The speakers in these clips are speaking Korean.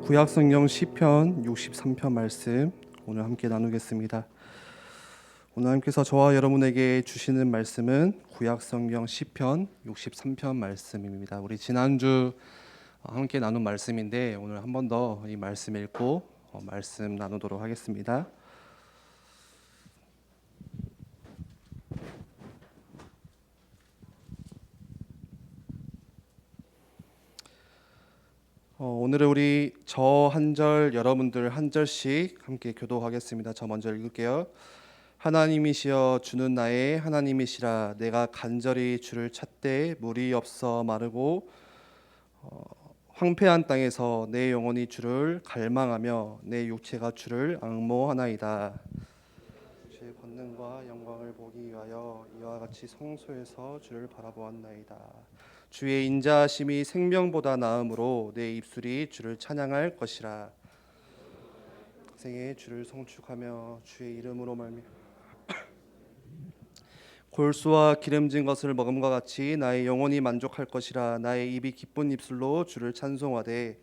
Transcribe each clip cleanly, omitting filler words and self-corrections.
구약성경 시편 63편 말씀 오늘 함께 나누겠습니다. 오늘 하나님께서 저와 여러분에게 주시는 말씀은 구약성경 시편 63편 말씀입니다. 우리 지난주 함께 나눈 말씀인데 오늘 한 번 더 이 말씀 읽고 말씀 나누도록 하겠습니다. 오늘은 우리 저 한 절, 여러분들 한 절씩 함께 교독하겠습니다. 저 먼저 읽을게요. 하나님이시여 주는 나의 하나님이시라. 내가 간절히 주를 찾되 물이 없어 마르고 황폐한 땅에서 내 영혼이 주를 갈망하며 내 육체가 주를 앙모하나이다. 주의 권능과 영광을 보기 위하여 이와 같이 성소에서 주를 바라보았나이다. 주의 인자하심이 생명보다 나음으로 내 입술이 주를 찬양할 것이라. 생에 주를 송축하며 주의 이름으로 말미 골수와 기름진 것을 먹음과 같이 나의 영혼이 만족할 것이라. 나의 입이 기쁜 입술로 주를 찬송하되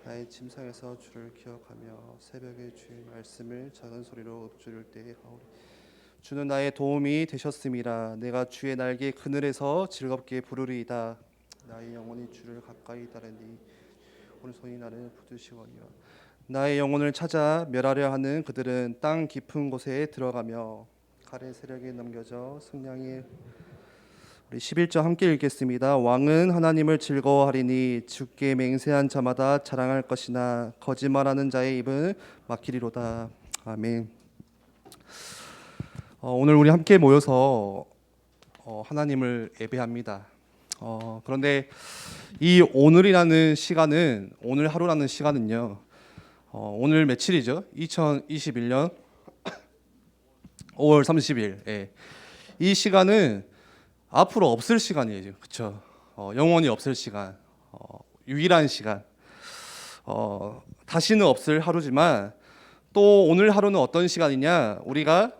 나의 침상에서 주를 기억하며 새벽에 주의 말씀을 작은 소리로 읊조릴 때에 하오리. 주는 나의 도움이 되셨음이라. 내가 주의 날개 그늘에서 즐겁게 부르리이다. 나의 영혼이 주를 가까이 따르니 오른손이 나를 붙드시거니와. 나의 영혼을 찾아 멸하려 하는 그들은 땅 깊은 곳에 들어가며 가래 세력에 넘겨져 승량이. 우리 11절 함께 읽겠습니다. 왕은 하나님을 즐거워하리니 주께 맹세한 자마다 자랑할 것이나 거짓말하는 자의 입은 막히리로다. 아멘. 오늘 우리 함께 모여서 하나님을 예배합니다. 그런데 이 오늘이라는 시간은, 오늘 하루라는 시간은요, 오늘 며칠이죠? 2021년 5월 30일. 예. 이 시간은 앞으로 없을 시간이에요. 그렇죠? 영원히 없을 시간, 유일한 시간, 다시는 없을 하루지만 또 오늘 하루는 어떤 시간이냐? 우리가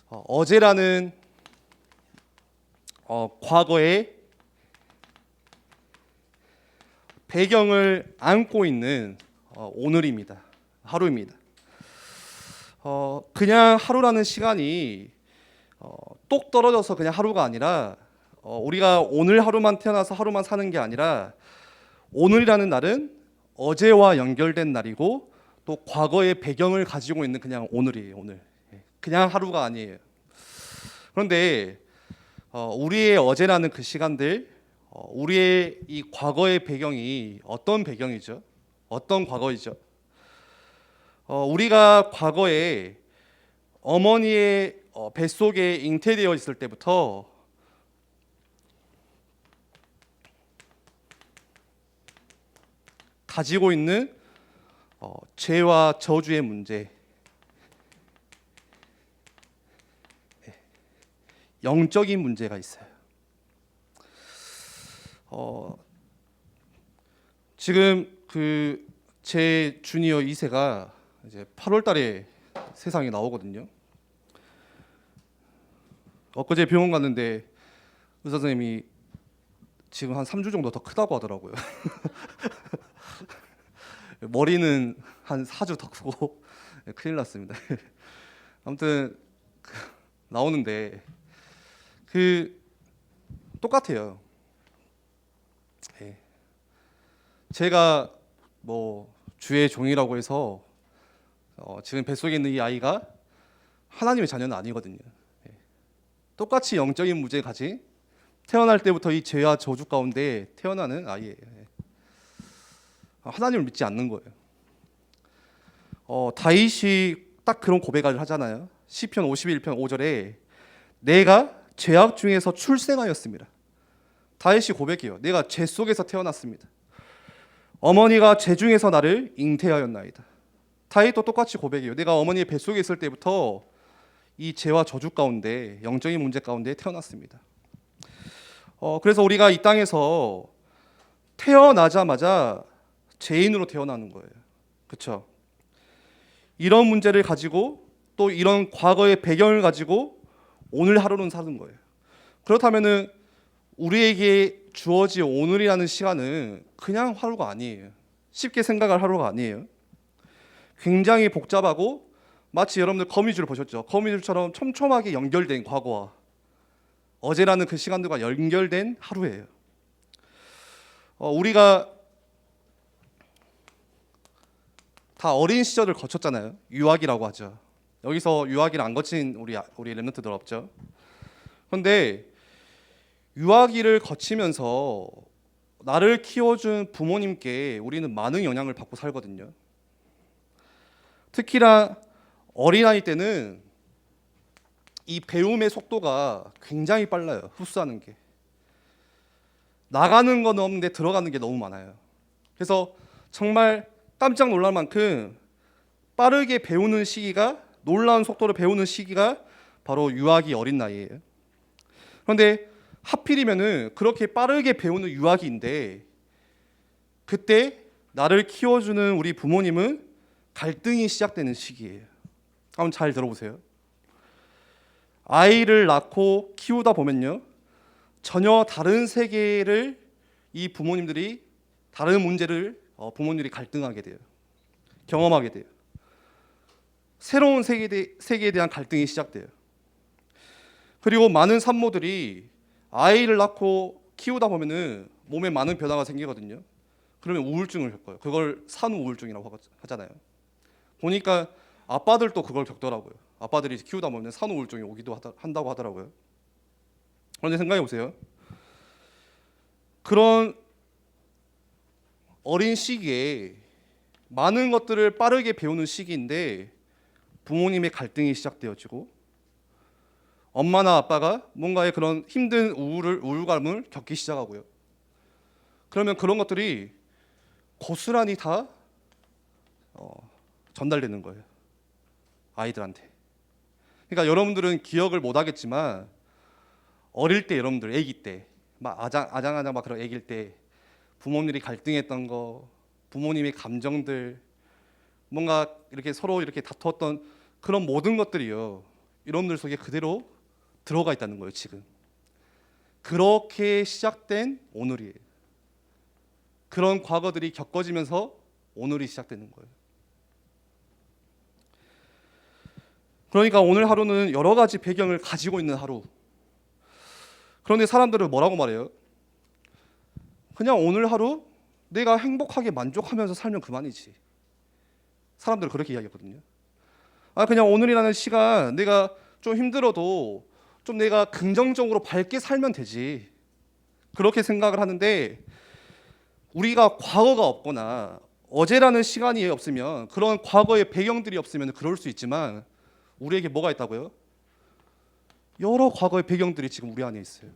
어제라는 과거의 배경을 안고 있는 오늘입니다. 하루입니다. 그냥 하루라는 시간이 똑 떨어져서 그냥 하루가 아니라 우리가 오늘 하루만 태어나서 하루만 사는 게 아니라 오늘이라는 날은 어제와 연결된 날이고 또 과거의 배경을 가지고 있는 그냥 오늘이에요. 오늘. 그냥 하루가 아니에요. 그런데 우리의 어제라는 그 시간들, 우리의 이 과거의 배경이 어떤 배경이죠? 어떤 과거이죠? 우리가 과거에 어머니의 뱃속에 잉태되어 있을 때부터 가지고 있는 죄와 저주의 문제, 영적인 문제가 있어요. 지금 제 주니어 2세가 이제 8월달에 세상에 나오거든요. 엊그제 병원 갔는데 의사 선생님이 지금 한 3주 정도 더 크다고 하더라고요. 머리는 한 4주 더 크고 큰일 났습니다. 아무튼 나오는데 똑같아요. 제가 뭐 주의 종이라고 해서 지금 뱃속에 있는 이 아이가 하나님의 자녀는 아니거든요. 똑같이 영적인 문제 가진 태어날 때부터 이 죄와 저주 가운데 태어나는 아이예요. 하나님을 믿지 않는 거예요. 다윗이 딱 그런 고백을 하잖아요. 시편 51편 5절에 내가 죄악 중에서 출생하였습니다. 다윗이 고백해요. 내가 죄 속에서 태어났습니다. 어머니가 죄 중에서 나를 잉태하였나이다. 다윗도 똑같이 고백해요. 내가 어머니의 뱃속에 있을 때부터 이 죄와 저주 가운데, 영적인 문제 가운데 태어났습니다. 그래서 우리가 이 땅에서 태어나자마자 죄인으로 태어나는 거예요. 그렇죠? 이런 문제를 가지고 또 이런 과거의 배경을 가지고 오늘 하루는 사는 거예요. 그렇다면은 우리에게 주어진 오늘이라는 시간은 그냥 하루가 아니에요. 쉽게 생각할 하루가 아니에요. 굉장히 복잡하고 마치 여러분들 거미줄 보셨죠? 거미줄처럼 촘촘하게 연결된 과거와 어제라는 그 시간들과 연결된 하루예요. 우리가 다 어린 시절을 거쳤잖아요. 유아기라고 하죠. 여기서 유아기를 안 거친 우리 랩런트들 없죠. 그런데 유아기를 거치면서 나를 키워준 부모님께 우리는 많은 영향을 받고 살거든요. 특히나 어린아이 때는 이 배움의 속도가 굉장히 빨라요. 흡수하는 게. 나가는 건 없는데 들어가는 게 너무 많아요. 그래서 정말 깜짝 놀랄 만큼 빠르게 배우는 시기가, 놀라운 속도로 배우는 시기가 바로 유아기 어린 나이예요. 그런데 하필이면은 그렇게 빠르게 배우는 유아기인데 그때 나를 키워주는 우리 부모님은 갈등이 시작되는 시기예요. 한번 잘 들어보세요. 아이를 낳고 키우다 보면요, 전혀 다른 세계를 이 부모님들이, 다른 문제를 부모님들이 갈등하게 돼요. 경험하게 돼요. 새로운 세계에 대한 갈등이 시작돼요. 그리고 많은 산모들이 아이를 낳고 키우다 보면은 몸에 많은 변화가 생기거든요. 그러면 우울증을 겪어요. 그걸 산후우울증이라고 하잖아요. 보니까 아빠들도 그걸 겪더라고요. 아빠들이 키우다 보면 산후우울증이 오기도 한다고 하더라고요. 그런데 생각해 보세요. 그런 어린 시기에 많은 것들을 빠르게 배우는 시기인데 부모님의 갈등이 시작되어지고 엄마나 아빠가 뭔가의 그런 힘든 우울감을 겪기 시작하고요. 그러면 그런 것들이 고스란히 다 전달되는 거예요. 아이들한테. 그러니까 여러분들은 기억을 못 하겠지만 어릴 때 여러분들 아기 때 막 아장아장 막 그런 아기일 때 부모님들이 갈등했던 거, 부모님의 감정들, 뭔가 이렇게 서로 이렇게 다투었던 그런 모든 것들이요, 여러분들 속에 그대로 들어가 있다는 거예요. 지금 그렇게 시작된 오늘이에요. 그런 과거들이 겪어지면서 오늘이 시작되는 거예요. 그러니까 오늘 하루는 여러 가지 배경을 가지고 있는 하루. 그런데 사람들은 뭐라고 말해요? 그냥 오늘 하루 내가 행복하게 만족하면서 살면 그만이지. 사람들은 그렇게 이야기하거든요. 그냥 오늘이라는 시간 내가 좀 힘들어도 좀 내가 긍정적으로 밝게 살면 되지. 그렇게 생각을 하는데 우리가 과거가 없거나 어제라는 시간이 없으면, 그런 과거의 배경들이 없으면 그럴 수 있지만 우리에게 뭐가 있다고요? 여러 과거의 배경들이 지금 우리 안에 있어요.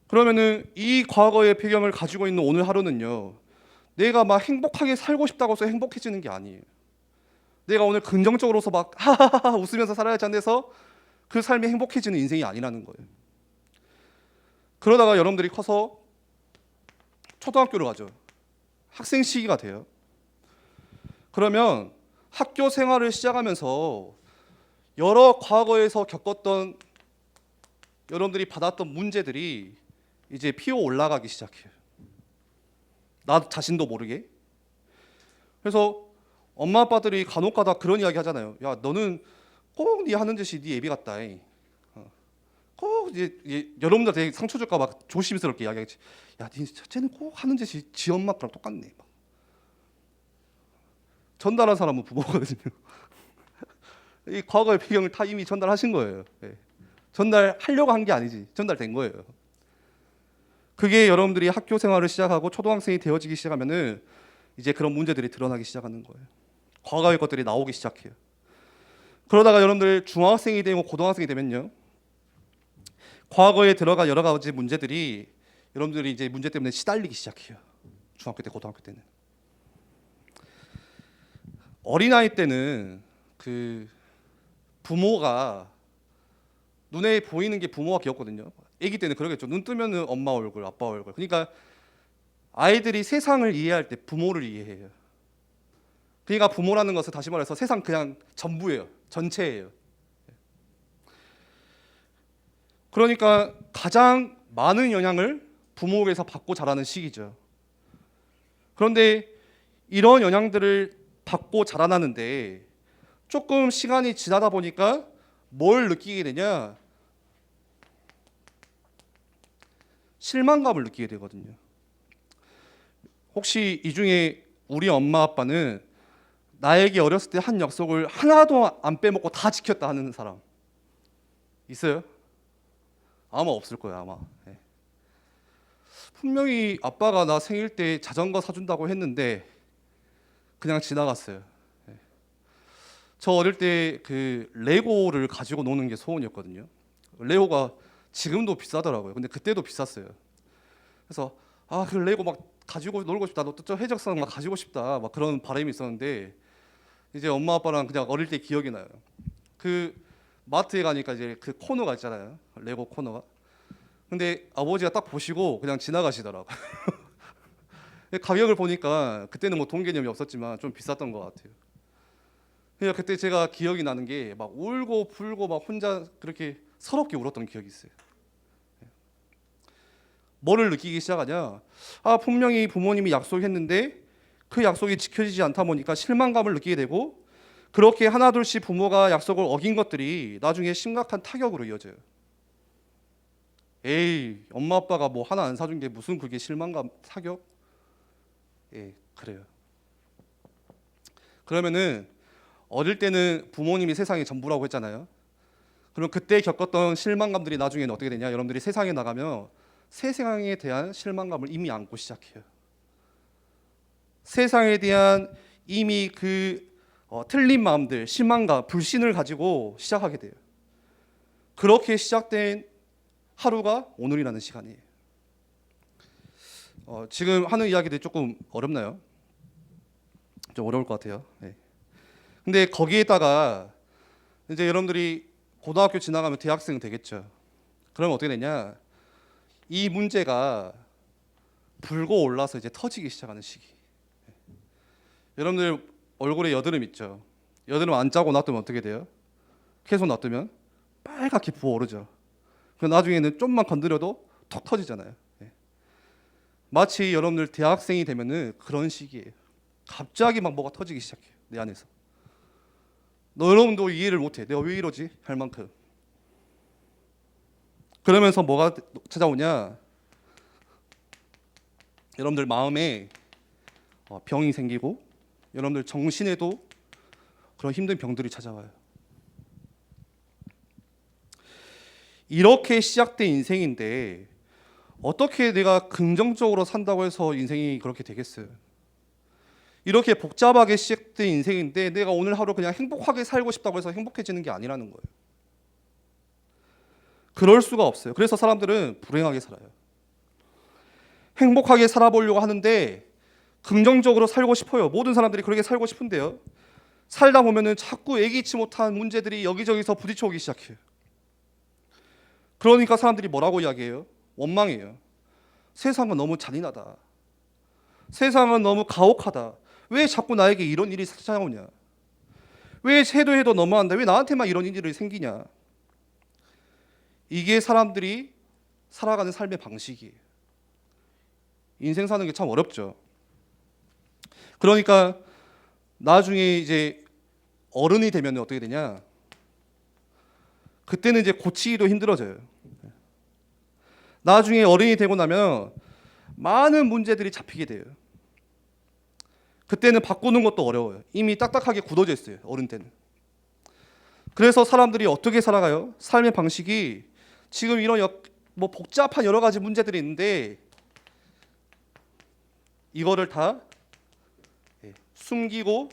그러면은 이 과거의 배경을 가지고 있는 오늘 하루는요, 내가 막 행복하게 살고 싶다고 해서 행복해지는 게 아니에요. 내가 오늘 긍정적으로서 막 하하하 웃으면서 살아야지 않아서 그 삶이 행복해지는 인생이 아니라는 거예요. 그러다가 여러분들이 커서 초등학교를 가죠. 학생 시기가 돼요. 그러면 학교 생활을 시작하면서 여러 과거에서 겪었던, 여러분들이 받았던 문제들이 이제 피어 올라가기 시작해요. 나 자신도 모르게. 그래서 엄마 아빠들이 간혹가다 그런 이야기 하잖아요. 야, 너는 꼭 네 하는 짓이 네 애비 같다. 꼭 이제 여러분들 되게 상처 줄까 봐 조심스럽게 이야기하지. 야, 네 첫째는 꼭 하는 짓이 지 엄마랑 똑같네. 전달한 사람은 부모거든요. 이 과거의 배경을 다 이미 전달하신 거예요. 전달하려고 한 게 아니지, 전달된 거예요. 그게 여러분들이 학교 생활을 시작하고 초등학생이 되어지기 시작하면은 이제 그런 문제들이 드러나기 시작하는 거예요. 과거의 것들이 나오기 시작해요. 그러다가 여러분들 중학생이 되고 고등학생이 되면요, 과거에 들어간 여러 가지 문제들이 여러분들이 이제 문제 때문에 시달리기 시작해요. 중학교 때, 고등학교 때는. 어린아이 때는 그 부모가 눈에 보이는 게 부모가 귀엽거든요. 아기 때는 그러겠죠. 눈 뜨면은 엄마 얼굴, 아빠 얼굴. 그러니까 아이들이 세상을 이해할 때 부모를 이해해요. 그러니까 부모라는 것은 다시 말해서 세상 그냥 전부예요. 전체예요. 그러니까 가장 많은 영향을 부모에게서 받고 자라는 시기죠. 그런데 이런 영향들을 받고 자라나는데 조금 시간이 지나다 보니까 뭘 느끼게 되냐? 실망감을 느끼게 되거든요. 혹시 이 중에 우리 엄마 아빠는 나에게 어렸을 때 한 약속을 하나도 안 빼먹고 다 지켰다 하는 사람 있어요? 아마 없을 거예요, 아마. 네. 분명히 아빠가 나 생일 때 자전거 사준다고 했는데 그냥 지나갔어요. 네. 저 어릴 때 그 레고를 가지고 노는 게 소원이었거든요. 레고가 지금도 비싸더라고요. 근데 그때도 비쌌어요. 그래서 그 레고 막 가지고 놀고 싶다. 저 해적선 막 가지고 싶다. 막 그런 바람이 있었는데 이제 엄마 아빠랑 그냥 어릴 때 기억이 나요. 그 마트에 가니까 이제 그 코너가 있잖아요. 레고 코너가. 근데 아버지가 딱 보시고 그냥 지나가시더라고요. 가격을 보니까 그때는 뭐 돈 개념이 없었지만 좀 비쌌던 것 같아요. 그러니까 그때 제가 기억이 나는 게 막 울고 불고 막 혼자 그렇게 서럽게 울었던 기억이 있어요. 뭐를 느끼기 시작하냐? 분명히 부모님이 약속했는데 그 약속이 지켜지지 않다 보니까 실망감을 느끼게 되고 그렇게 하나둘씩 부모가 약속을 어긴 것들이 나중에 심각한 타격으로 이어져요. 에이, 엄마 아빠가 뭐 하나 안 사준 게 무슨 그게 실망감, 타격? 그래요. 그러면은 어릴 때는 부모님이 세상의 전부라고 했잖아요. 그럼 그때 겪었던 실망감들이 나중에는 어떻게 되냐? 여러분들이 세상에 나가면 세상에 대한 실망감을 이미 안고 시작해요. 세상에 대한 이미 틀린 마음들, 실망감, 불신을 가지고 시작하게 돼요. 그렇게 시작된 하루가 오늘이라는 시간이에요. 지금 하는 이야기들이 조금 어렵나요? 좀 어려울 것 같아요. 네. 근데 거기에다가 이제 여러분들이 고등학교 지나가면 대학생 되겠죠. 그러면 어떻게 되냐? 이 문제가 불고 올라서 이제 터지기 시작하는 시기. 여러분들 얼굴에 여드름 있죠? 여드름 안 짜고 놔두면 어떻게 돼요? 계속 놔두면 빨갛게 부어오르죠. 그 나중에는 좀만 건드려도 톡 터지잖아요. 마치 여러분들 대학생이 되면은 그런 시기예요. 갑자기 막 뭐가 터지기 시작해요. 내 안에서. 여러분도 이해를 못해. 내가 왜 이러지? 할 만큼. 그러면서 뭐가 찾아오냐? 여러분들 마음에 병이 생기고 여러분들 정신에도 그런 힘든 병들이 찾아와요. 이렇게 시작된 인생인데 어떻게 내가 긍정적으로 산다고 해서 인생이 그렇게 되겠어요? 이렇게 복잡하게 시작된 인생인데 내가 오늘 하루 그냥 행복하게 살고 싶다고 해서 행복해지는 게 아니라는 거예요. 그럴 수가 없어요. 그래서 사람들은 불행하게 살아요. 행복하게 살아보려고 하는데 긍정적으로 살고 싶어요. 모든 사람들이 그렇게 살고 싶은데요. 살다 보면은 자꾸 예기치 못한 문제들이 여기저기서 부딪혀오기 시작해요. 그러니까 사람들이 뭐라고 이야기해요? 원망해요. 세상은 너무 잔인하다. 세상은 너무 가혹하다. 왜 자꾸 나에게 이런 일이 찾아오냐? 왜 해도 너무한다. 왜 나한테만 이런 일이 생기냐? 이게 사람들이 살아가는 삶의 방식이에요. 인생 사는 게 참 어렵죠. 그러니까 나중에 이제 어른이 되면 어떻게 되냐? 그때는 이제 고치기도 힘들어져요. 나중에 어른이 되고 나면 많은 문제들이 잡히게 돼요. 그때는 바꾸는 것도 어려워요. 이미 딱딱하게 굳어져 있어요. 어른 때는. 그래서 사람들이 어떻게 살아가요? 삶의 방식이 지금 이런 뭐 복잡한 여러 가지 문제들이 있는데 이거를 다 숨기고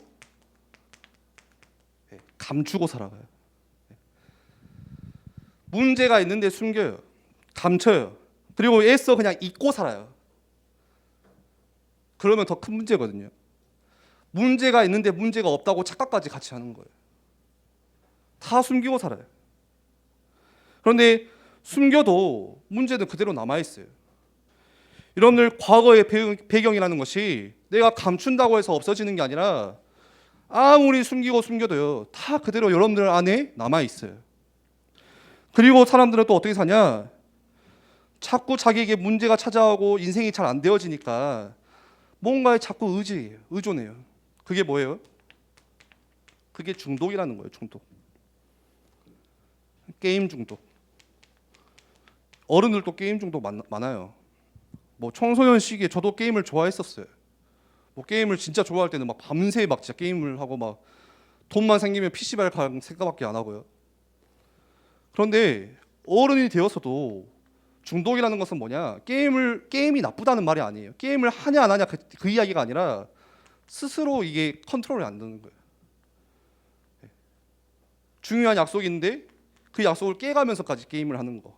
감추고 살아가요. 문제가 있는데 숨겨요. 감춰요. 그리고 애써 그냥 잊고 살아요. 그러면 더 큰 문제거든요. 문제가 있는데 문제가 없다고 착각까지 같이 하는 거예요. 다 숨기고 살아요. 그런데 숨겨도 문제는 그대로 남아있어요. 여러분들 과거의 배경이라는 것이 내가 감춘다고 해서 없어지는 게 아니라 아무리 숨기고 숨겨도요 다 그대로 여러분들 안에 남아있어요. 그리고 사람들은 또 어떻게 사냐? 자꾸 자기에게 문제가 찾아오고 인생이 잘 안 되어지니까 뭔가에 자꾸 의존해요. 그게 뭐예요? 그게 중독이라는 거예요. 중독. 게임 중독. 어른들도 게임 중독 많아요. 뭐 청소년 시기에 저도 게임을 좋아했었어요. 뭐 게임을 진짜 좋아할 때는 막 밤새 막 진짜 게임을 하고 막 돈만 생기면 PC방 갈 생각밖에 안 하고요. 그런데 어른이 되어서도 중독이라는 것은 뭐냐? 게임이 나쁘다는 말이 아니에요. 게임을 하냐 안 하냐 그 이야기가 아니라 스스로 이게 컨트롤이 안 되는 거예요. 중요한 약속인데 그 약속을 깨가면서까지 게임을 하는 거.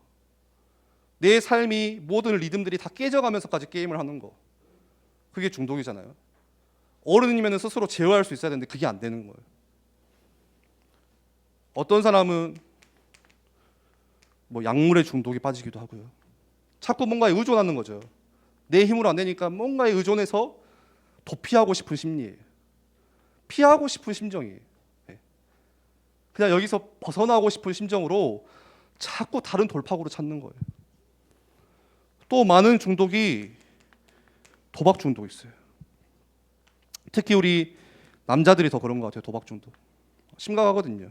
내 삶이 모든 리듬들이 다 깨져가면서까지 게임을 하는 거. 그게 중독이잖아요. 어른이면 스스로 제어할 수 있어야 되는데 그게 안 되는 거예요. 어떤 사람은 뭐 약물에 중독에 빠지기도 하고요. 자꾸 뭔가에 의존하는 거죠. 내 힘으로 안 되니까 뭔가에 의존해서 도피하고 싶은 심리예요. 피하고 싶은 심정이에요. 그냥 여기서 벗어나고 싶은 심정으로 자꾸 다른 돌파구를 찾는 거예요. 또 많은 중독이 도박 중독 있어요. 특히 우리 남자들이 더 그런 것 같아요. 도박 중독 심각하거든요.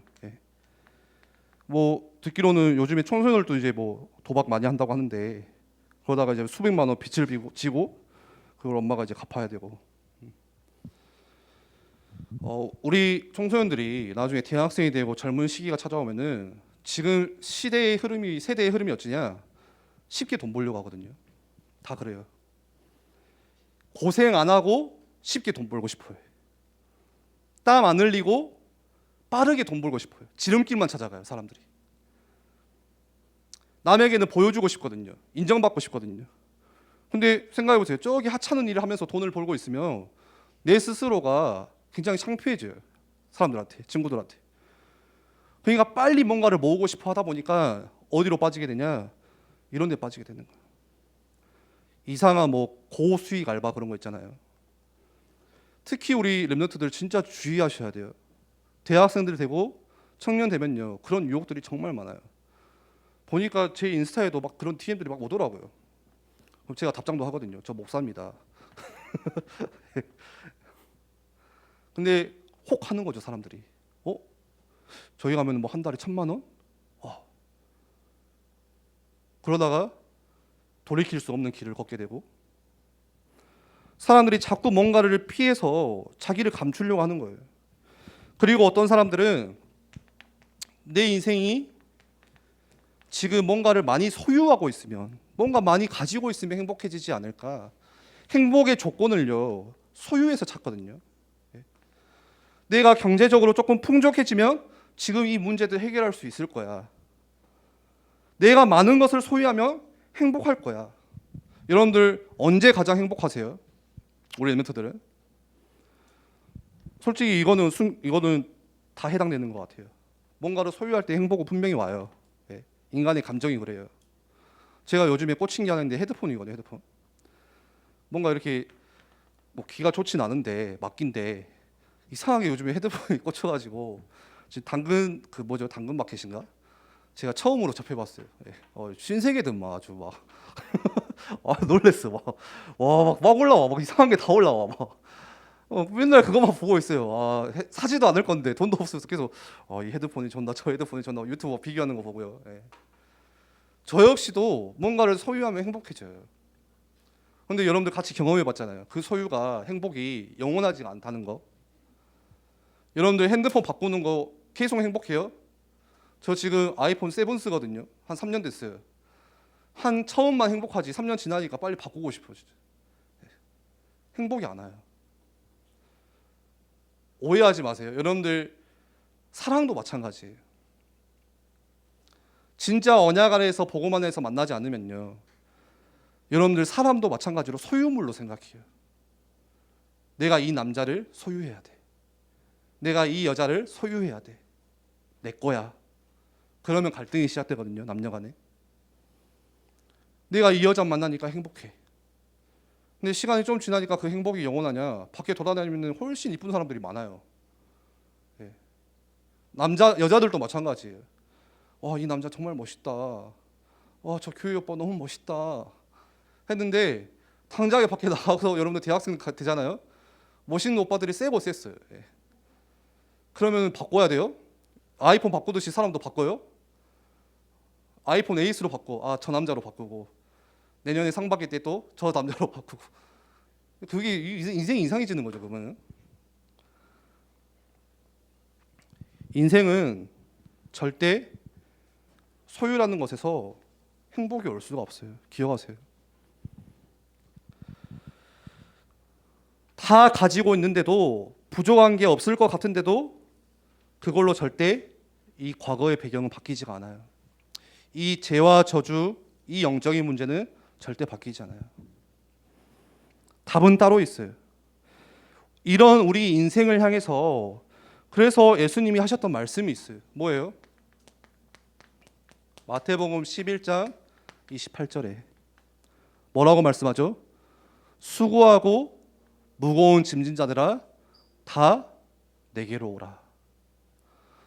뭐 듣기로는 요즘에 청소년들도 이제 뭐 도박 많이 한다고 하는데 그러다가 이제 수백만 원 빚을 지고 그걸 엄마가 이제 갚아야 되고. 우리 청소년들이 나중에 대학생이 되고 젊은 시기가 찾아오면은 지금 세대의 흐름이 어찌냐? 쉽게 돈 벌려고 하거든요. 다 그래요. 고생 안 하고 쉽게 돈 벌고 싶어요. 땀 안 흘리고 빠르게 돈 벌고 싶어요. 지름길만 찾아가요, 사람들이. 남에게는 보여주고 싶거든요. 인정받고 싶거든요. 근데 생각해 보세요. 저기 하찮은 일을 하면서 돈을 벌고 있으면 내 스스로가 굉장히 창피해져요. 사람들한테, 친구들한테. 그러니까 빨리 뭔가를 모으고 싶어 하다 보니까 어디로 빠지게 되냐? 이런 데 빠지게 되는 거예요. 이상한 뭐 고수익 알바 그런 거 있잖아요. 특히 우리 랩런트들 진짜 주의하셔야 돼요. 대학생들 되고 청년 되면요. 그런 유혹들이 정말 많아요. 보니까 제 인스타에도 막 그런 DM들이 막 오더라고요. 그럼 제가 답장도 하거든요. 저 목사입니다. 근데 혹 하는 거죠, 사람들이. 저희 가면 뭐 한 달에 1,000만 원? 그러다가 돌이킬 수 없는 길을 걷게 되고 사람들이 자꾸 뭔가를 피해서 자기를 감추려고 하는 거예요. 그리고 어떤 사람들은 내 인생이 지금 뭔가를 많이 소유하고 있으면 뭔가 많이 가지고 있으면 행복해지지 않을까. 행복의 조건을요 소유해서 찾거든요. 내가 경제적으로 조금 풍족해지면 지금 이 문제들 해결할 수 있을 거야. 내가 많은 것을 소유하면 행복할 거야. 여러분들 언제 가장 행복하세요? 우리 멘토들은 솔직히 이거는 다 해당되는 것 같아요. 뭔가를 소유할 때 행복은 분명히 와요. 인간의 감정이 그래요. 제가 요즘에 꽂힌 게 하나 있는데 헤드폰이거든요. 헤드폰. 뭔가 이렇게 뭐 귀가 좋진 않은데 막긴데 이상하게 요즘에 헤드폰이 꽂혀가지고 지금 당근 마켓인가? 제가 처음으로 접해봤어요. 신세계든 막 아주 막 놀랬어. 막 올라와. 막 이상한 게 다 올라와. 막 맨날 그것만 보고 있어요. 사지도 않을 건데 돈도 없어서 계속 이 헤드폰이 좋나 저 헤드폰이 좋나 유튜브 비교하는 거 보고요. 저 역시도 뭔가를 소유하면 행복해져요. 근데 여러분들 같이 경험해봤잖아요. 그 소유가 행복이 영원하지 않다는 거. 여러분들 핸드폰 바꾸는 거 계속 행복해요? 저 지금 아이폰 7 쓰거든요. 한 3년 됐어요. 처음만 행복하지 3년 지나니까 빨리 바꾸고 싶어요. 진짜. 행복이 안 와요. 오해하지 마세요. 여러분들 사랑도 마찬가지예요. 진짜 언약 안에서 복음 안에서 만나지 않으면요. 여러분들 사람도 마찬가지로 소유물로 생각해요. 내가 이 남자를 소유해야 돼. 내가 이 여자를 소유해야 돼. 내 거야. 그러면 갈등이 시작되거든요. 남녀 간에. 내가 이 여자 만나니까 행복해. 근데 시간이 좀 지나니까 그 행복이 영원하냐? 밖에 돌아다니면 훨씬 이쁜 사람들이 많아요. 여자들도 마찬가지예요. 이 남자 정말 멋있다. 저 교회 오빠 너무 멋있다. 했는데 당장에 밖에 나가서 여러분들 대학생 되잖아요. 멋있는 오빠들이 세고 셌어요. 예. 그러면 바꿔야 돼요? 아이폰 바꾸듯이 사람도 바꿔요? 아이폰 에이스로 바꿔. 저 남자로 바꾸고 내년에 상 받을 때 또 저 남자로 바꾸고. 그게 인생이 이상해지는 거죠. 그러면 인생은 절대 소유라는 것에서 행복이 올 수가 없어요. 기억하세요. 다 가지고 있는데도 부족한 게 없을 것 같은데도 그걸로 절대 이 과거의 배경은 바뀌지가 않아요. 이 죄와 저주, 이 영적인 문제는 절대 바뀌지 않아요. 답은 따로 있어요. 이런 우리 인생을 향해서 그래서 예수님이 하셨던 말씀이 있어요. 뭐예요? 마태복음 11장 28절에 뭐라고 말씀하죠? 수고하고 무거운 짐진 자들아 다 내게로 오라.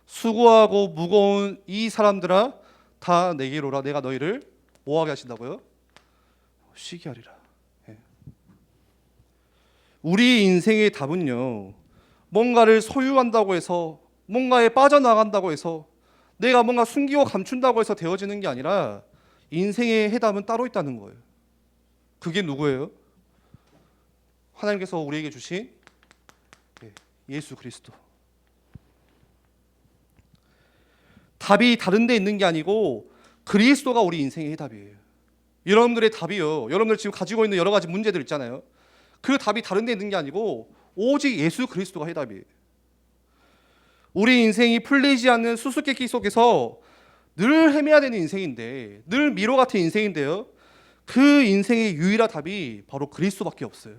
수고하고 무거운 이 사람들아 다 내게로 오라. 내가 너희를 뭐하게 하신다고요? 쉬게 하리라. 예. 우리 인생의 답은요, 뭔가를 소유한다고 해서, 뭔가에 빠져나간다고 해서, 내가 뭔가 숨기고 감춘다고 해서 되어지는 게 아니라 인생의 해답은 따로 있다는 거예요. 그게 누구예요? 하나님께서 우리에게 주신 예수 그리스도. 답이 다른 데 있는 게 아니고 그리스도가 우리 인생의 해답이에요. 여러분들의 답이요, 여러분들 지금 가지고 있는 여러 가지 문제들 있잖아요. 그 답이 다른 데 있는 게 아니고 오직 예수 그리스도가 해답이에요. 우리 인생이 풀리지 않는 수수께끼 속에서 늘 헤매야 되는 인생인데, 늘 미로 같은 인생인데요, 그 인생의 유일한 답이 바로 그리스도밖에 없어요.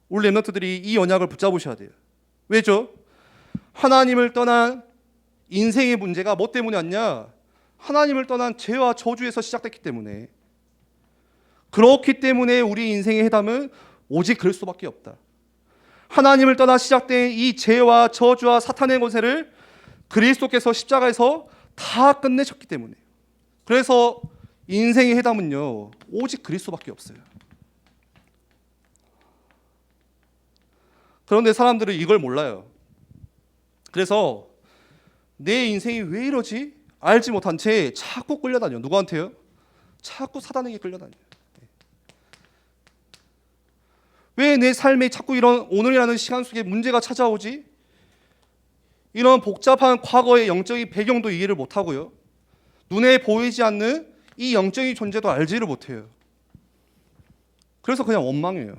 우리 렘넌트들이 이 언약을 붙잡으셔야 돼요. 왜죠? 하나님을 떠난 인생의 문제가 뭐 때문에 왔냐? 하나님을 떠난 죄와 저주에서 시작됐기 때문에. 그렇기 때문에 우리 인생의 해답은 오직 그리스도밖에 없다. 하나님을 떠나 시작된 이 죄와 저주와 사탄의 권세를 그리스도께서 십자가에서 다 끝내셨기 때문에. 그래서 인생의 해답은요, 오직 그리스도밖에 없어요. 그런데 사람들은 이걸 몰라요. 그래서 내 인생이 왜 이러지? 알지 못한 채 자꾸 끌려다녀. 누구한테요? 자꾸 사단에게 끌려다녀요. 왜 내 삶에 자꾸 이런 오늘이라는 시간 속에 문제가 찾아오지? 이런 복잡한 과거의 영적인 배경도 이해를 못하고요, 눈에 보이지 않는 이 영적인 존재도 알지를 못해요. 그래서 그냥 원망해요.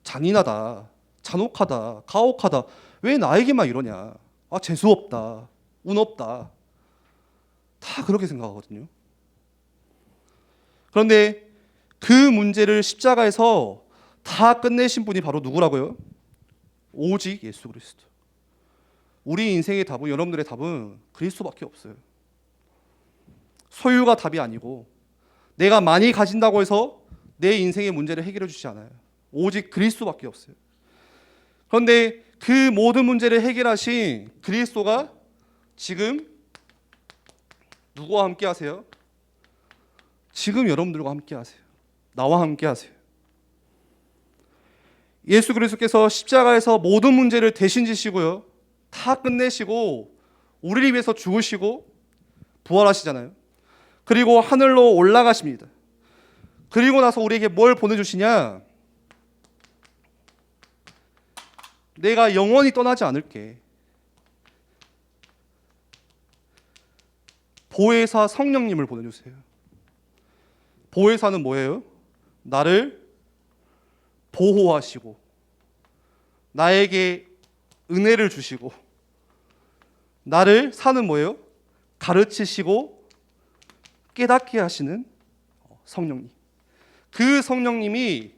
잔인하다, 잔혹하다, 가혹하다. 왜 나에게만 이러냐? 재수없다, 운 없다. 다 그렇게 생각하거든요. 그런데 그 문제를 십자가에서 다 끝내신 분이 바로 누구라고요? 오직 예수 그리스도. 우리 인생의 답은, 여러분들의 답은 그리스도밖에 없어요. 소유가 답이 아니고, 내가 많이 가진다고 해서 내 인생의 문제를 해결해 주지 않아요. 오직 그리스도밖에 없어요. 그런데 그 모든 문제를 해결하신 그리스도가 지금 누구와 함께 하세요? 지금 여러분들과 함께 하세요. 나와 함께 하세요. 예수 그리스도께서 십자가에서 모든 문제를 대신 지시고요, 다 끝내시고 우리를 위해서 죽으시고 부활하시잖아요. 그리고 하늘로 올라가십니다. 그리고 나서 우리에게 뭘 보내주시냐? 내가 영원히 떠나지 않을게. 보혜사 성령님을 보내주세요. 보혜사는 뭐예요? 나를 보호하시고 나에게 은혜를 주시고 나를 사는 뭐예요? 가르치시고 깨닫게 하시는 성령님. 그 성령님이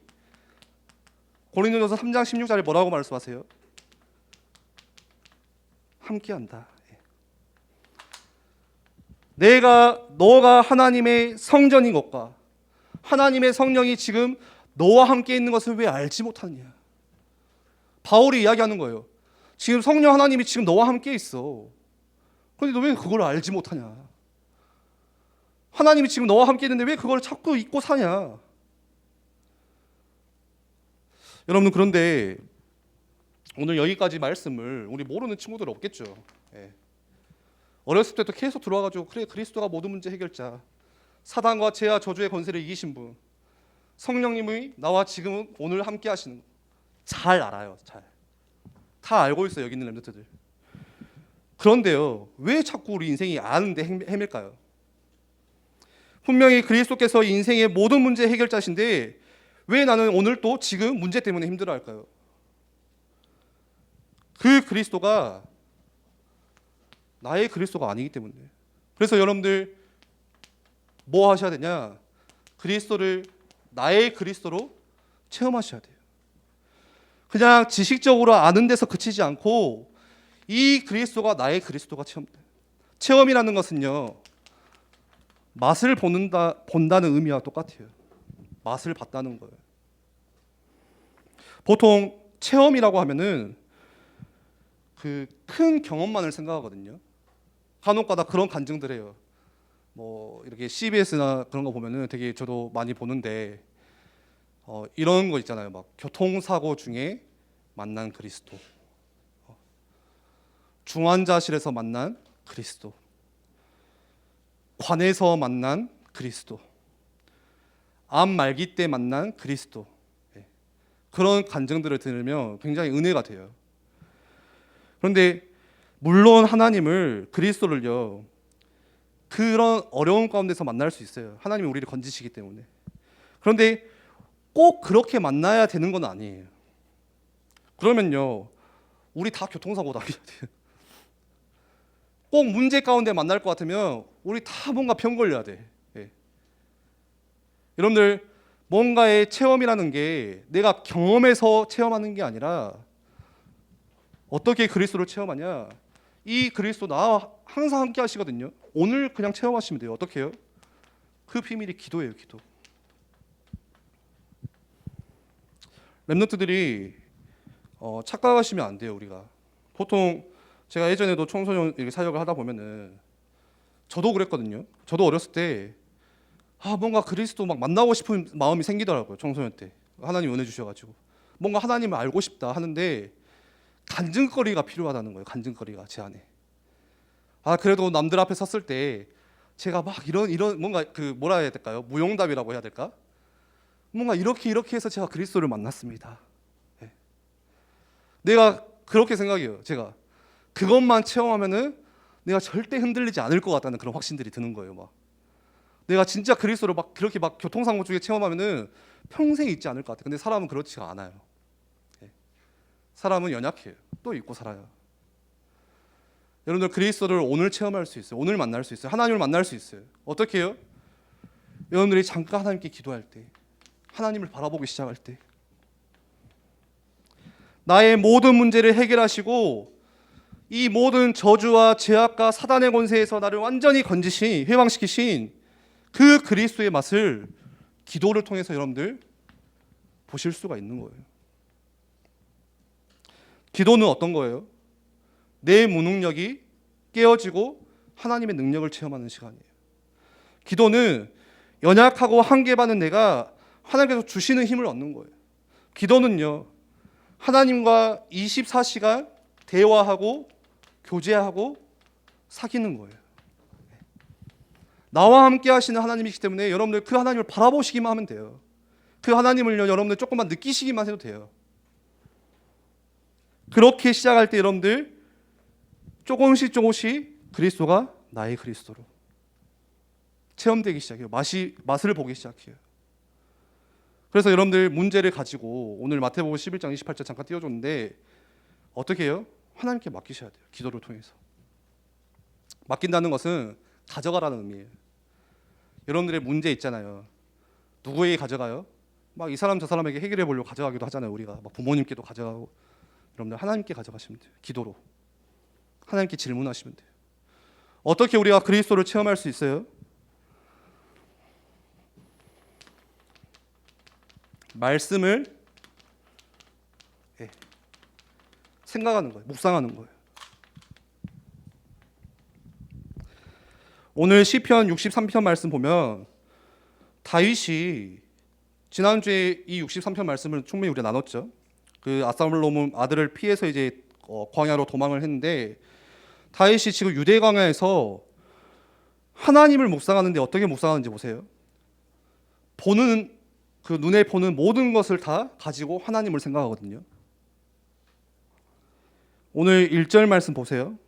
고린도전서 3장 16절에 뭐라고 말씀하세요? 함께한다. 너가 하나님의 성전인 것과 하나님의 성령이 지금 너와 함께 있는 것을 왜 알지 못하느냐? 바울이 이야기하는 거예요. 지금 성령 하나님이 지금 너와 함께 있어. 그런데 너 왜 그걸 알지 못하냐? 하나님이 지금 너와 함께 있는데 왜 그걸 자꾸 잊고 사냐? 여러분, 그런데 오늘 여기까지 말씀을 우리 모르는 친구들 없겠죠. 예. 어렸을 때도 계속 들어와가지고 그래, 그리스도가 모든 문제 해결자, 사단과 죄와 저주의 권세를 이기신 분, 성령님이 나와 지금 오늘 함께 하시는 거 잘 알아요. 다 알고 있어요, 여기 있는 렘넌트들. 그런데요, 왜 자꾸 우리 인생이 아는데 헤맬까요? 분명히 그리스도께서 인생의 모든 문제 해결자신데 왜 나는 오늘 또 지금 문제 때문에 힘들어할까요? 그 그리스도가 나의 그리스도가 아니기 때문에. 그래서 여러분들 뭐 하셔야 되냐? 그리스도를 나의 그리스도로 체험하셔야 돼요. 그냥 지식적으로 아는 데서 그치지 않고 이 그리스도가 나의 그리스도가 체험돼요. 체험이라는 것은요, 맛을 본다는 의미와 똑같아요. 맛을 봤다는 거예요. 보통 체험이라고 하면은 그 큰 경험만을 생각하거든요. 간혹가다 그런 간증들 해요. 뭐 이렇게 CBS나 그런 거 보면은 되게 저도 많이 보는데 이런 거 있잖아요. 막 교통사고 중에 만난 그리스도, 중환자실에서 만난 그리스도, 관에서 만난 그리스도, 암 말기 때 만난 그리스도. 그런 간증들을 들으면 굉장히 은혜가 돼요. 그런데 물론 하나님을, 그리스도를요, 그런 어려운 가운데서 만날 수 있어요. 하나님이 우리를 건지시기 때문에. 그런데 꼭 그렇게 만나야 되는 건 아니에요. 그러면요, 우리 다 교통사고 당해야 돼요. 꼭 문제 가운데 만날 것 같으면 우리 다 뭔가 병 걸려야 돼. 예. 여러분들, 뭔가의 체험이라는 게 내가 경험해서 체험하는 게 아니라 어떻게 그리스도를 체험하냐? 이 그리스도 나와 항상 함께 하시거든요. 오늘 그냥 체험하시면 돼요. 어떻게 해요? 그 비밀이 기도예요, 기도. 렘넌트들이 착각하시면 안 돼요. 우리가 보통, 제가 예전에도 청소년 이렇게 사역을 하다 보면은 저도 그랬거든요. 저도 어렸을 때 뭔가 그리스도 막 만나고 싶은 마음이 생기더라고요. 청소년 때 하나님 은혜 주셔가지고 뭔가 하나님을 알고 싶다 하는데 간증거리가 필요하다는 거예요. 간증거리가 제 안에. 그래도 남들 앞에 섰을 때 제가 막 이런 뭔가 그 뭐라 해야 될까요? 무용답이라고 해야 될까? 뭔가 이렇게 해서 제가 그리스도를 만났습니다. 네. 내가 그렇게 생각해요. 제가 그것만 체험하면은 내가 절대 흔들리지 않을 것 같다는 그런 확신들이 드는 거예요. 막 내가 진짜 그리스도를 막 그렇게 막 교통사고 중에 체험하면은 평생 있지 않을 것 같아요. 근데 사람은 그렇지가 않아요. 네. 사람은 연약해요. 또 잊고 살아요. 여러분들, 그리스도를 오늘 체험할 수 있어요. 오늘 만날 수 있어요. 하나님을 만날 수 있어요. 어떻게 해요? 여러분들이 잠깐 하나님께 기도할 때, 하나님을 바라보기 시작할 때, 나의 모든 문제를 해결하시고 이 모든 저주와 죄악과 사단의 권세에서 나를 완전히 건지신, 해방시키신 그 그리스도의 맛을 기도를 통해서 여러분들 보실 수가 있는 거예요. 기도는 어떤 거예요? 내 무능력이 깨어지고 하나님의 능력을 체험하는 시간이에요. 기도는 연약하고 한계 받는 내가 하나님께서 주시는 힘을 얻는 거예요. 기도는요, 하나님과 24시간 대화하고 교제하고 사귀는 거예요. 나와 함께 하시는 하나님이기 때문에 여러분들 그 하나님을 바라보시기만 하면 돼요. 그 하나님을요, 여러분들 조금만 느끼시기만 해도 돼요. 그렇게 시작할 때 여러분들 조금씩 그리스도가 나의 그리스도로 체험되기 시작해요. 맛을 보기 시작해요. 그래서 여러분들 문제를 가지고 오늘 마태복음 11장 28절 잠깐 띄워줬는데 어떻게 해요? 하나님께 맡기셔야 돼요. 기도를 통해서. 맡긴다는 것은 가져가라는 의미예요. 여러분들의 문제 있잖아요. 누구에게 가져가요? 막 이 사람 저 사람에게 해결해 보려고 가져가기도 하잖아요. 우리가 막 부모님께도 가져가고. 여러분들 하나님께 가져가시면 돼요. 기도로. 하나님께 질문하시면 돼요. 어떻게 우리가 그리스도를 체험할 수 있어요? 말씀을 생각하는 거예요. 묵상하는 거예요. 오늘 시편 63편 말씀 보면 다윗이 지난주에 이 63편 말씀을 충분히 우리가 나눴죠. 그 압살롬은 아들을 피해서 이제 광야로 도망을 했는데 다윗이 지금 유대 광야에서 하나님을 묵상하는데 어떻게 묵상하는지 보세요. 보는 그 눈에 보는 모든 것을 다 가지고 하나님을 생각하거든요. 오늘 1절 말씀 보세요.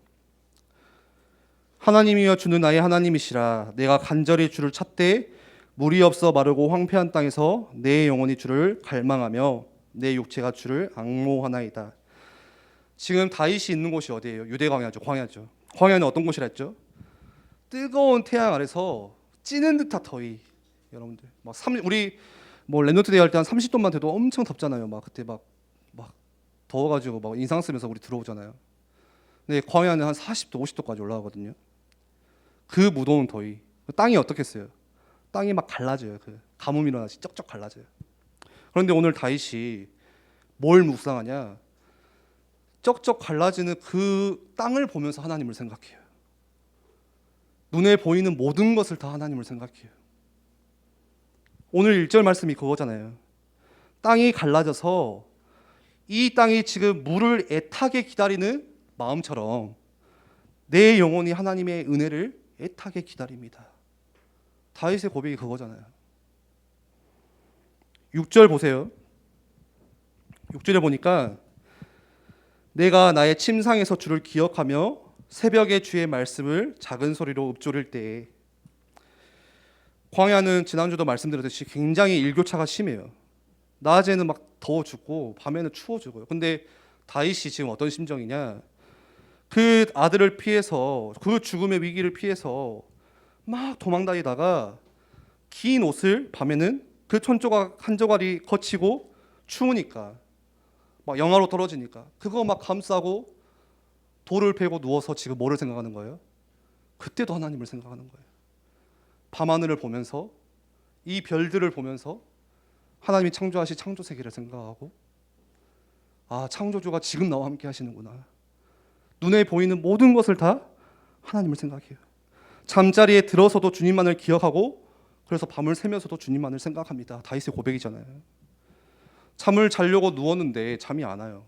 하나님이여 주는 나의 하나님이시라. 내가 간절히 주를 찾되 물이 없어 마르고 황폐한 땅에서 내 영혼이 주를 갈망하며 내 육체가 주를 앙모하나이다. 지금 다윗이 있는 곳이 어디예요? 유대 광야죠. 광야죠. 광야는 어떤 곳이라 했죠? 뜨거운 태양 아래서 찌는 듯한 더위. 여러분들 우리 뭐 랩노트데이 할 때 한 30도만 돼도 엄청 덥잖아요. 막 그때 막 더워가지고 막 인상 쓰면서 우리 들어오잖아요. 근데 광야는 한 40도, 50도까지 올라가거든요. 그 무더운 더위. 땅이 어떻겠어요? 땅이 막 갈라져요. 그 가뭄 일어나시 쩍쩍 갈라져요. 그런데 오늘 다윗이 뭘 묵상하냐? 쩍쩍 갈라지는 그 땅을 보면서 하나님을 생각해요. 눈에 보이는 모든 것을 다 하나님을 생각해요. 오늘 1절 말씀이 그거잖아요. 땅이 갈라져서 이 땅이 지금 물을 애타게 기다리는 마음처럼 내 영혼이 하나님의 은혜를 애타게 기다립니다. 다윗의 고백이 그거잖아요. 6절 보세요. 6절에 보니까 내가 나의 침상에서 주를 기억하며 새벽에 주의 말씀을 작은 소리로 읊조릴 때에. 광야는 지난주도 말씀드렸듯이 굉장히 일교차가 심해요. 낮에는 막 더워 죽고 밤에는 추워 죽어요. 근데 다윗이 지금 어떤 심정이냐? 그 아들을 피해서 그 죽음의 위기를 피해서 막 도망다니다가 긴 옷을 밤에는 그 천조각 한 조각이 거치고 추우니까 막 영하로 떨어지니까 그거 막 감싸고 돌을 베고 누워서 지금 뭐를 생각하는 거예요? 그때도 하나님을 생각하는 거예요. 밤하늘을 보면서 이 별들을 보면서 하나님이 창조하신 창조 세계를 생각하고 창조주가 지금 나와 함께 하시는구나. 눈에 보이는 모든 것을 다 하나님을 생각해요. 잠자리에 들어서도 주님만을 기억하고 그래서 밤을 새면서도 주님만을 생각합니다. 다윗의 고백이잖아요. 잠을 자려고 누웠는데 잠이 안 와요.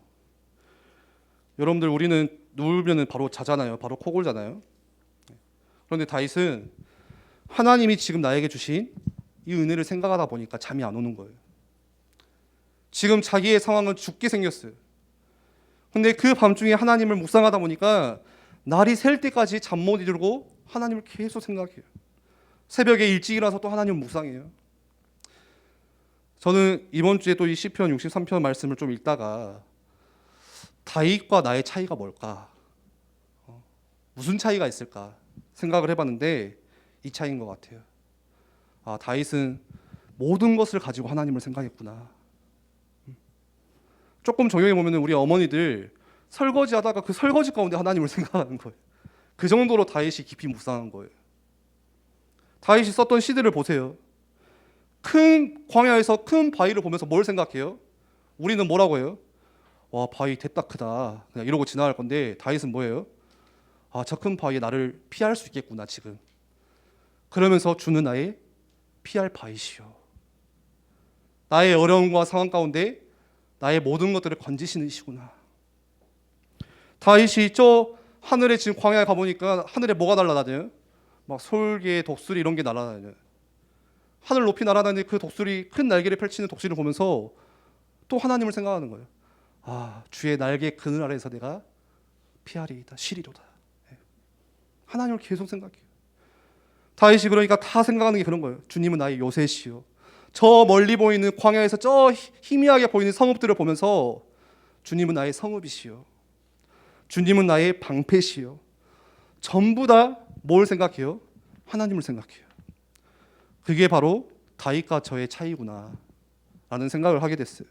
여러분들 우리는 누우면 바로 자잖아요. 바로 코 골잖아요. 그런데 다윗은 하나님이 지금 나에게 주신 이 은혜를 생각하다 보니까 잠이 안 오는 거예요. 지금 자기의 상황은 죽게 생겼어요. 근데 그 밤중에 하나님을 묵상하다 보니까 날이 셀 때까지 잠 못 이루고 하나님을 계속 생각해요. 새벽에 일찍 일어나서 또 하나님을 묵상해요. 저는 이번 주에 또 이 시편 63편 말씀을 좀 읽다가 다윗과 나의 차이가 뭘까? 무슨 차이가 있을까? 생각을 해봤는데 이 차이인 것 같아요. 다윗은 모든 것을 가지고 하나님을 생각했구나. 조금 적용해 보면 우리 어머니들 설거지 하다가 그 설거지 가운데 하나님을 생각하는 거예요. 그 정도로 다윗이 깊이 묵상한 거예요. 다윗이 썼던 시들을 보세요. 큰 광야에서 큰 바위를 보면서 뭘 생각해요? 우리는 뭐라고 해요? 와, 바위 됐다 크다. 그냥 이러고 지나갈 건데 다윗은 뭐예요? 저 큰 바위에 나를 피할 수 있겠구나 지금. 그러면서 주는 나의 피할 바위시오. 나의 어려움과 상황 가운데 나의 모든 것들을 건지시는 이시구나. 다윗이 저 하늘에 지금 광야에 가보니까 하늘에 뭐가 날아다녀요? 막 솔개, 독수리 이런 게 날아다녀요. 하늘 높이 날아다니는 그 독수리, 큰 날개를 펼치는 독수리를 보면서 또 하나님을 생각하는 거예요. 주의 날개 그늘 아래에서 내가 피하리이다, 쉬리로다. 하나님을 계속 생각해요. 다윗이 그러니까 다 생각하는 게 그런 거예요. 주님은 나의 요새시요. 저 멀리 보이는 광야에서 저 희미하게 보이는 성읍들을 보면서 주님은 나의 성읍이시요. 주님은 나의 방패시요. 전부 다 뭘 생각해요? 하나님을 생각해요. 그게 바로 다윗과 저의 차이구나 라는 생각을 하게 됐어요.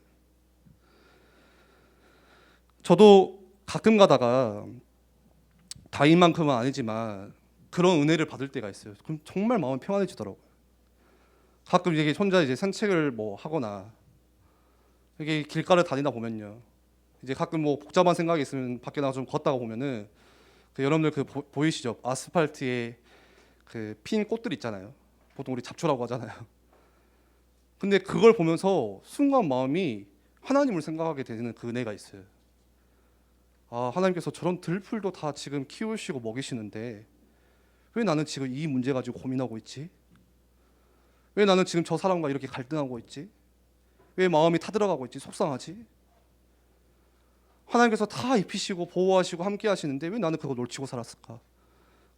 저도 가끔 가다가 다윗만큼은 아니지만 그런 은혜를 받을 때가 있어요. 그럼 정말 마음이 평안해지더라고요. 가끔 이게 혼자 이제 산책을 뭐 하거나 이게 길가를 다니다 보면요, 이제 가끔 뭐 복잡한 생각이 있으면 밖에 나가 좀 걷다가 보면은 여러분들 보이시죠? 아스팔트에 그 핀 꽃들 있잖아요. 보통 우리 잡초라고 하잖아요. 근데 그걸 보면서 순간 마음이 하나님을 생각하게 되는 그 은혜가 있어요. 아, 하나님께서 저런 들풀도 다 지금 키우시고 먹이시는데 왜 나는 지금 이 문제 가지고 고민하고 있지? 왜 나는 지금 저 사람과 이렇게 갈등하고 있지? 왜 마음이 타들어가고 있지? 속상하지? 하나님께서 다 입히시고 보호하시고 함께 하시는데 왜 나는 그거 놓치고 살았을까?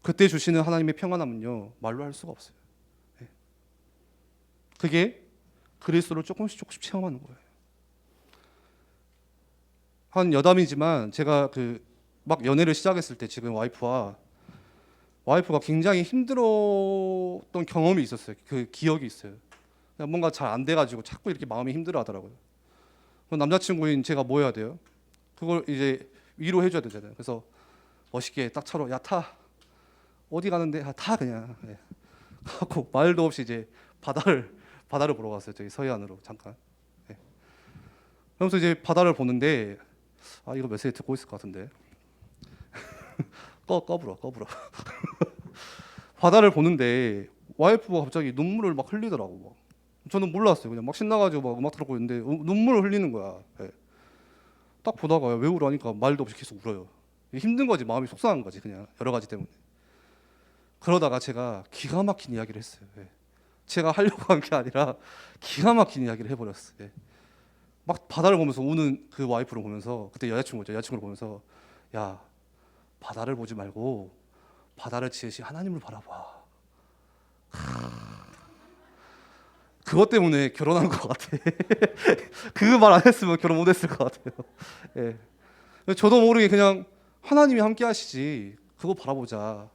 그때 주시는 하나님의 평안함은요, 말로 할 수가 없어요. 예. 그게 그리스도를 조금씩 체험하는 거예요. 한 여담이지만 제가 막 연애를 시작했을 때 지금 와이프가 굉장히 힘들었던 경험이 있었어요. 그 기억이 있어요. 뭔가 잘 안 돼가지고 자꾸 이렇게 마음이 힘들어하더라고요. 남자친구인 제가 뭐 해야 돼요? 그걸 이제 위로해줘야 되잖아요. 그래서 멋있게 딱 차로 야 타, 어디 가는데 타 그냥. 예. 하고 말도 없이 이제 바다를 보러 갔어요. 저기 서해안으로 잠깐. 예. 그러면서 이제 바다를 보는데 이거 메시지 듣고 있을 것 같은데 꺼불어 바다를 보는데 와이프가 갑자기 눈물을 막 흘리더라고. 저는 몰랐어요. 그냥 막 신나가지고 막 음악 틀고 있는데 눈물을 흘리는 거야. 예. 딱 보다가 왜 울어하니까 말도 없이 계속 울어요. 힘든 거지, 마음이 속상한 거지, 그냥 여러 가지 때문에. 그러다가 제가 기가 막힌 이야기를 했어요. 예. 제가 하려고 한 게 아니라 기가 막힌 이야기를 해버렸어요. 예. 막 바다를 보면서 우는 그 와이프를 보면서, 그때 여자친구를 보면서, 야, 바다를 보지 말고 바다를 지으신 하나님을 바라봐. 그것 때문에 결혼한 것 같아. 그 말 안 했으면 결혼 못 했을 것 같아요. 예. 저도 모르게 그냥 하나님이 함께 하시지, 그거 바라보자.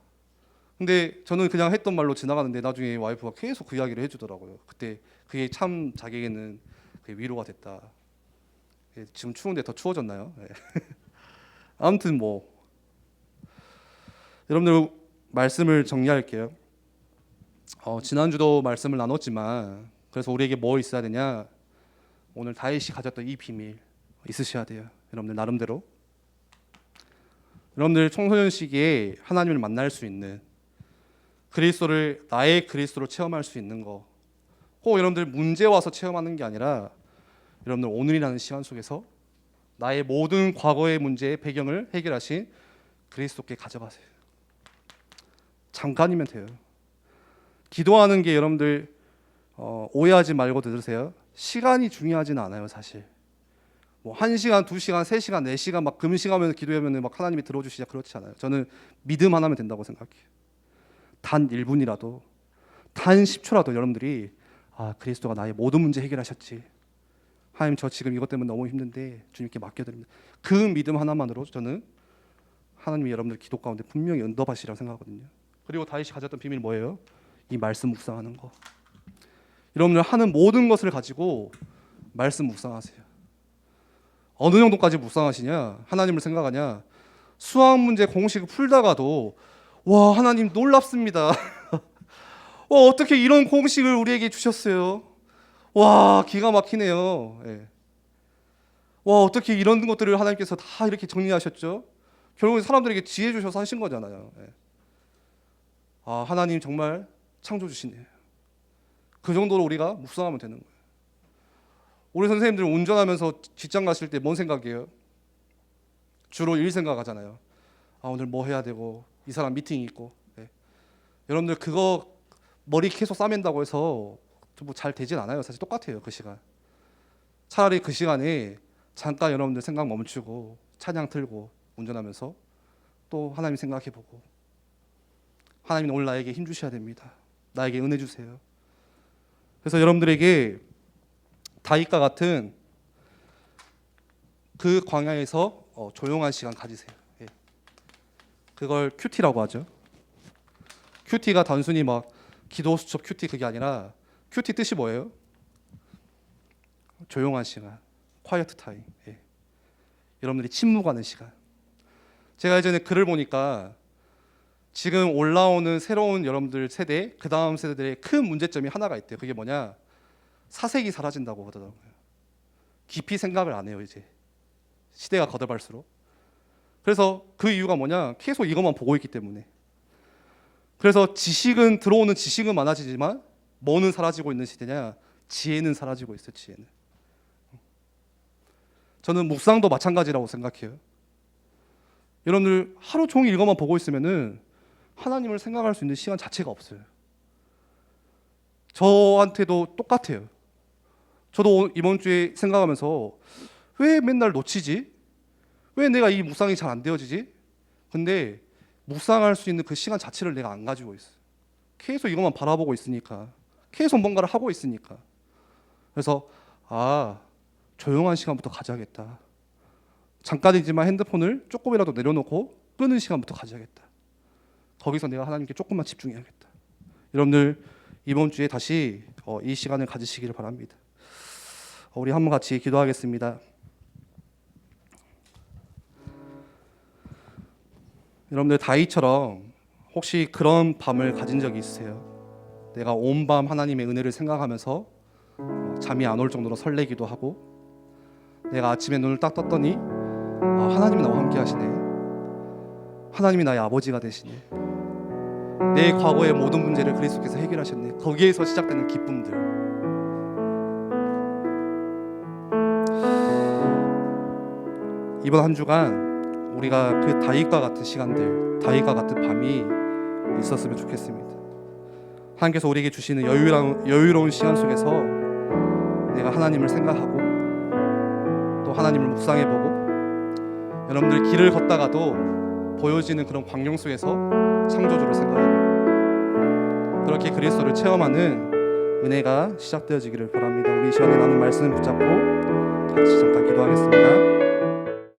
근데 저는 그냥 했던 말로 지나가는데 나중에 와이프가 계속 그 이야기를 해주더라고요. 그때 그게 참 자기에게는 위로가 됐다. 예, 지금 추운데 더 추워졌나요? 예. 아무튼 뭐 여러분들 말씀을 정리할게요. 지난주도 말씀을 나눴지만 그래서 우리에게 뭐 있어야 되냐? 오늘 다윗이 가졌던 이 비밀 있으셔야 돼요. 여러분들 나름대로. 여러분들 청소년 시기에 하나님을 만날 수 있는, 그리스도를 나의 그리스도로 체험할 수 있는 거, 꼭 여러분들 문제 와서 체험하는 게 아니라 여러분들 오늘이라는 시간 속에서 나의 모든 과거의 문제의 배경을 해결하신 그리스도께 가져가세요. 잠깐이면 돼요. 기도하는 게 여러분들 오해하지 말고 들으세요. 시간이 중요하진 않아요, 사실. 뭐 1시간, 2시간, 3시간, 4시간 막 금식하면서 기도하면 막 하나님이 들어주시냐, 그렇지 않아요. 저는 믿음 하나면 된다고 생각해요. 단 1분이라도, 단 10초라도 여러분들이 그리스도가 나의 모든 문제 해결하셨지. 하나님, 저 지금 이것 때문에 너무 힘든데 주님께 맡겨드립니다. 그 믿음 하나만으로 저는 하나님이 여러분들 기도 가운데 분명히 응답하시라고 생각하거든요. 그리고 다윗이 가졌던 비밀이 뭐예요? 이 말씀 묵상하는 거. 여러분들 하는 모든 것을 가지고 말씀 묵상하세요. 어느 정도까지 묵상하시냐? 하나님을 생각하냐? 수학 문제 공식을 풀다가도 와, 하나님 놀랍습니다. 어떻게 이런 공식을 우리에게 주셨어요? 와, 기가 막히네요. 예. 와, 어떻게 이런 것들을 하나님께서 다 이렇게 정리하셨죠? 결국은 사람들에게 지혜 주셔서 하신 거잖아요. 예. 하나님 정말 창조주시네요. 그 정도로 우리가 묵상하면 되는 거예요. 우리 선생님들 운전하면서 직장 가실 때 뭔 생각이에요? 주로 일 생각하잖아요. 오늘 뭐 해야 되고, 이 사람 미팅이 있고. 예. 여러분들 그거 머리 계속 싸맨다고 해서 뭐 잘 되진 않아요. 사실 똑같아요, 그 시간. 차라리 그 시간에 잠깐 여러분들 생각 멈추고 찬양 틀고 운전하면서 또 하나님 생각해보고, 하나님 오늘 나에게 힘 주셔야 됩니다. 나에게 은혜 주세요. 그래서 여러분들에게 다윗과 같은 그 광야에서 조용한 시간 가지세요. 예. 그걸 큐티라고 하죠. 큐티가 단순히 막 기도 수첩 큐티 그게 아니라, 큐티 뜻이 뭐예요? 조용한 시간, quiet time. 예. 여러분들이 침묵하는 시간. 제가 예전에 글을 보니까 지금 올라오는 새로운 여러분들 세대, 그 다음 세대들의 큰 문제점이 하나가 있대요. 그게 뭐냐? 사색이 사라진다고 하더라고요. 깊이 생각을 안 해요, 이제. 시대가 거듭할수록. 그래서 그 이유가 뭐냐? 계속 이것만 보고 있기 때문에. 그래서 들어오는 지식은 많아지지만 뭐는 사라지고 있는 시대냐? 지혜는 사라지고 있어요, 지혜는. 저는 묵상도 마찬가지라고 생각해요. 여러분들 하루 종일 이것만 보고 있으면은 하나님을 생각할 수 있는 시간 자체가 없어요. 저한테도 똑같아요. 저도 이번 주에 생각하면서 왜 맨날 놓치지? 왜 내가 이 묵상이 잘 안 되어지지? 근데 묵상할 수 있는 그 시간 자체를 내가 안 가지고 있어요. 계속 이것만 바라보고 있으니까, 계속 뭔가를 하고 있으니까. 그래서 조용한 시간부터 가져야겠다. 잠깐이지만 핸드폰을 조금이라도 내려놓고 끄는 시간부터 가져야겠다. 거기서 내가 하나님께 조금만 집중해야겠다. 여러분들 이번 주에 다시 이 시간을 가지시기를 바랍니다. 우리 한번 같이 기도하겠습니다. 여러분들 다윗처럼 혹시 그런 밤을 가진 적이 있으세요? 내가 온 밤 하나님의 은혜를 생각하면서 잠이 안 올 정도로 설레기도 하고, 내가 아침에 눈을 딱 떴더니 하나님이 나와 함께 하시네. 하나님이 나의 아버지가 되시네. 내 과거의 모든 문제를 그리스도께서 해결하셨네. 거기에서 시작되는 기쁨들. 이번 한 주간 우리가 그 다윗과 같은 시간들, 다윗과 같은 밤이 있었으면 좋겠습니다. 하나님께서 우리에게 주시는 여유로운 시간 속에서 내가 하나님을 생각하고 또 하나님을 묵상해보고, 여러분들 길을 걷다가도 보여지는 그런 광경 속에서 창조주를 생각해보고, 그렇게 그리스도를 체험하는 은혜가 시작되어지기를 바랍니다. 우리 이 시간에 나눈 말씀 붙잡고 같이 잠깐 기도하겠습니다.